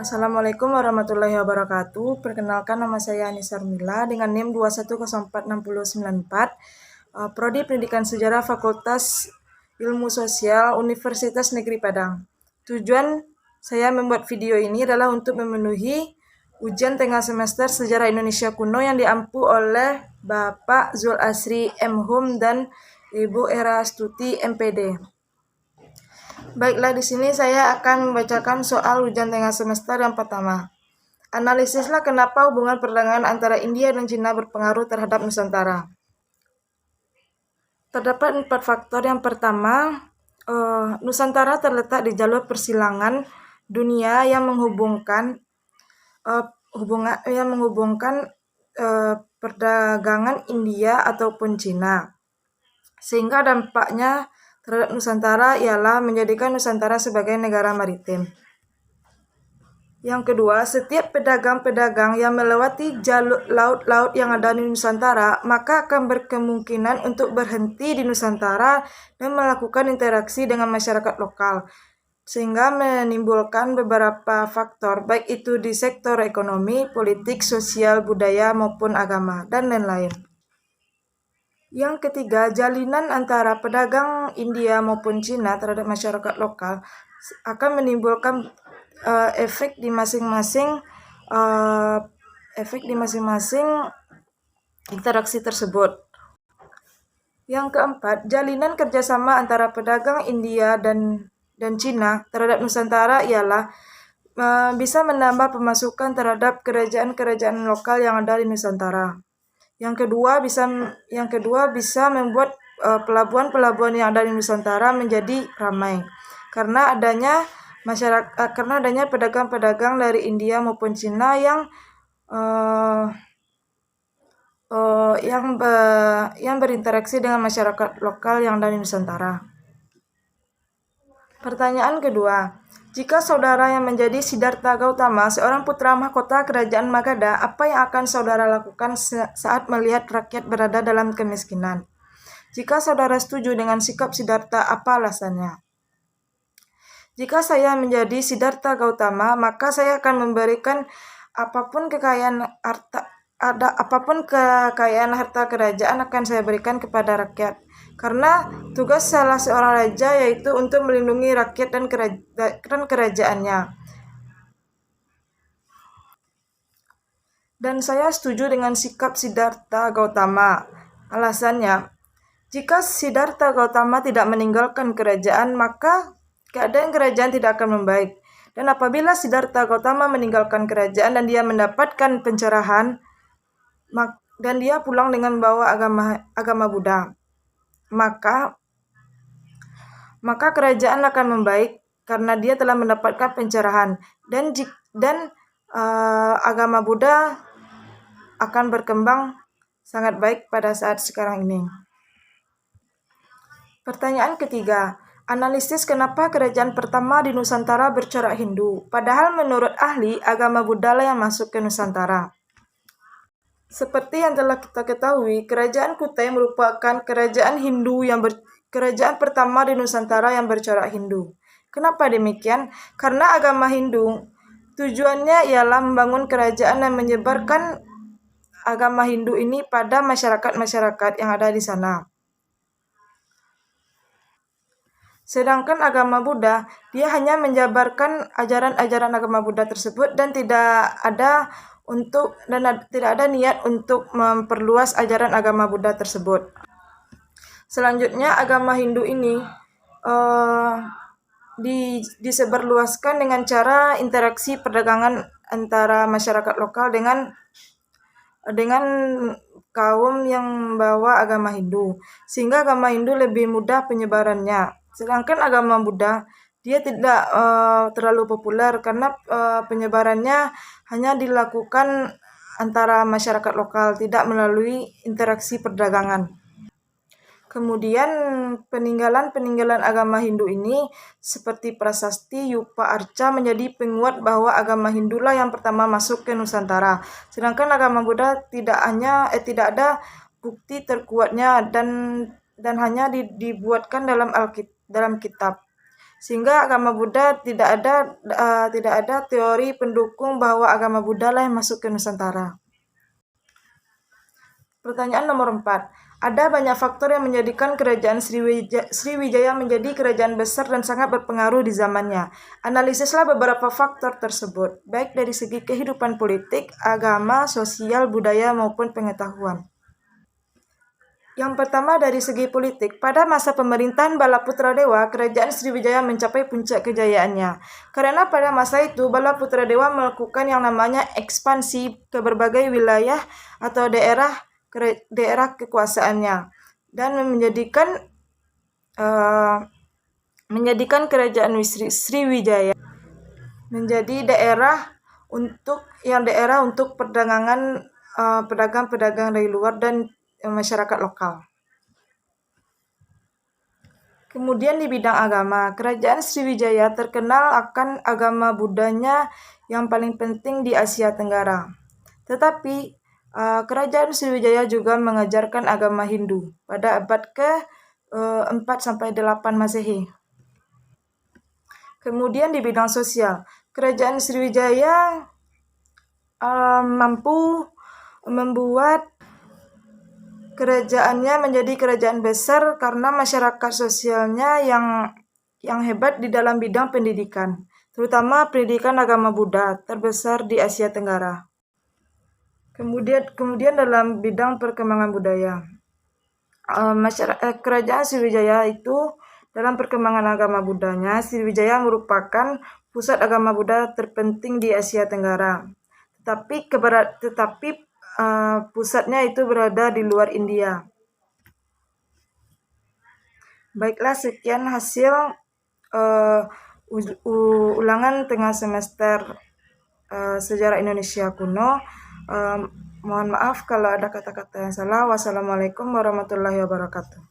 Assalamualaikum warahmatullahi wabarakatuh. Perkenalkan, nama saya Anissa Armila dengan NIM 2104694, Prodi Pendidikan Sejarah Fakultas Ilmu Sosial Universitas Negeri Padang. Tujuan saya membuat video ini adalah untuk memenuhi ujian tengah semester Sejarah Indonesia Kuno yang diampu oleh Bapak Zul Asri M. Hum dan Ibu Era Astuti MPD. Baiklah, di sini saya akan membacakan soal ujian tengah semester yang pertama. Analisislah kenapa hubungan perdagangan antara India dan Cina berpengaruh terhadap Nusantara. Terdapat 4 faktor. Yang pertama, Nusantara terletak di jalur persilangan dunia yang menghubungkan perdagangan India ataupun Cina, sehingga dampaknya terhadap Nusantara ialah menjadikan Nusantara sebagai negara maritim. Yang kedua, setiap pedagang-pedagang yang melewati jalur laut-laut yang ada di Nusantara, maka akan berkemungkinan untuk berhenti di Nusantara dan melakukan interaksi dengan masyarakat lokal, sehingga menimbulkan beberapa faktor, baik itu di sektor ekonomi, politik, sosial, budaya, maupun agama, dan lain-lain. Yang ketiga, jalinan antara pedagang India maupun Cina terhadap masyarakat lokal akan menimbulkan efek di masing-masing interaksi tersebut. Yang keempat, jalinan kerjasama antara pedagang India dan Cina terhadap Nusantara ialah bisa menambah pemasukan terhadap kerajaan-kerajaan lokal yang ada di Nusantara. Yang kedua bisa membuat pelabuhan-pelabuhan yang ada di Nusantara menjadi ramai karena adanya pedagang-pedagang dari India maupun Cina yang berinteraksi dengan masyarakat lokal yang ada di Nusantara. Pertanyaan kedua, jika saudara yang menjadi Siddhartha Gautama, seorang putra mahkota kerajaan Magadha, apa yang akan saudara lakukan saat melihat rakyat berada dalam kemiskinan? Jika saudara setuju dengan sikap Siddhartha, apa alasannya? Jika saya menjadi Siddhartha Gautama, maka saya akan memberikan apapun kekayaan harta kerajaan akan saya berikan kepada rakyat. Karena tugas salah seorang raja yaitu untuk melindungi rakyat dan kerajaannya. Dan saya setuju dengan sikap Siddhartha Gautama. Alasannya, jika Siddhartha Gautama tidak meninggalkan kerajaan, maka keadaan kerajaan tidak akan membaik. Dan apabila Siddhartha Gautama meninggalkan kerajaan dan dia mendapatkan pencerahan, dan dia pulang dengan membawa agama Buddha, maka kerajaan akan membaik karena dia telah mendapatkan pencerahan, dan agama Buddha akan berkembang sangat baik pada saat sekarang ini. Pertanyaan ketiga, analisis kenapa kerajaan pertama di Nusantara bercorak Hindu, padahal menurut ahli agama Buddha lah yang masuk ke Nusantara. Seperti yang telah kita ketahui, kerajaan Kutai merupakan kerajaan pertama di Nusantara yang bercorak Hindu. Kenapa demikian? Karena agama Hindu tujuannya ialah membangun kerajaan dan menyebarkan agama Hindu ini pada masyarakat-masyarakat yang ada di sana. Sedangkan agama Buddha, dia hanya menjabarkan ajaran-ajaran agama Buddha tersebut dan tidak ada niat untuk memperluas ajaran agama Buddha tersebut. Selanjutnya, agama Hindu ini disebarluaskan dengan cara interaksi perdagangan antara masyarakat lokal dengan kaum yang membawa agama Hindu, sehingga agama Hindu lebih mudah penyebarannya. Sedangkan agama Buddha dia tidak terlalu populer karena penyebarannya hanya dilakukan antara masyarakat lokal, tidak melalui interaksi perdagangan. Kemudian peninggalan agama Hindu ini seperti prasasti, yupa, arca menjadi penguat bahwa agama Hindulah yang pertama masuk ke Nusantara. Sedangkan agama Buddha tidak ada bukti terkuatnya dan hanya dibuatkan dalam kitab. sehingga agama Buddha tidak ada teori pendukung bahwa agama Buddha lah yang masuk ke Nusantara. Pertanyaan nomor 4. Ada banyak faktor yang menjadikan kerajaan Sriwijaya menjadi kerajaan besar dan sangat berpengaruh di zamannya. Analisislah beberapa faktor tersebut, baik dari segi kehidupan politik, agama, sosial, budaya, maupun pengetahuan. Yang pertama dari segi politik, pada masa pemerintahan Balaputradewa, kerajaan Sriwijaya mencapai puncak kejayaannya. Karena pada masa itu, Balaputradewa melakukan yang namanya ekspansi ke berbagai wilayah atau daerah kekuasaannya dan menjadikan kerajaan Sriwijaya menjadi daerah untuk perdagangan pedagang-pedagang dari luar dan masyarakat lokal. Kemudian di bidang agama, kerajaan Sriwijaya terkenal akan agama Buddhanya yang paling penting di Asia Tenggara. Tetapi kerajaan Sriwijaya juga mengajarkan agama Hindu pada abad ke-4 sampai 8 Masehi. Kemudian di bidang sosial, kerajaan Sriwijaya mampu membuat kerajaannya menjadi kerajaan besar karena masyarakat sosialnya yang hebat di dalam bidang pendidikan, terutama pendidikan agama Buddha terbesar di Asia Tenggara. Kemudian dalam bidang perkembangan budaya, kerajaan Sriwijaya itu dalam perkembangan agama Buddhanya, Sriwijaya merupakan pusat agama Buddha terpenting di Asia Tenggara. Tetapi pusatnya itu berada di luar India. Baiklah, sekian hasil ulangan tengah semester Sejarah Indonesia Kuno. Mohon maaf kalau ada kata-kata yang salah. Wassalamualaikum warahmatullahi wabarakatuh.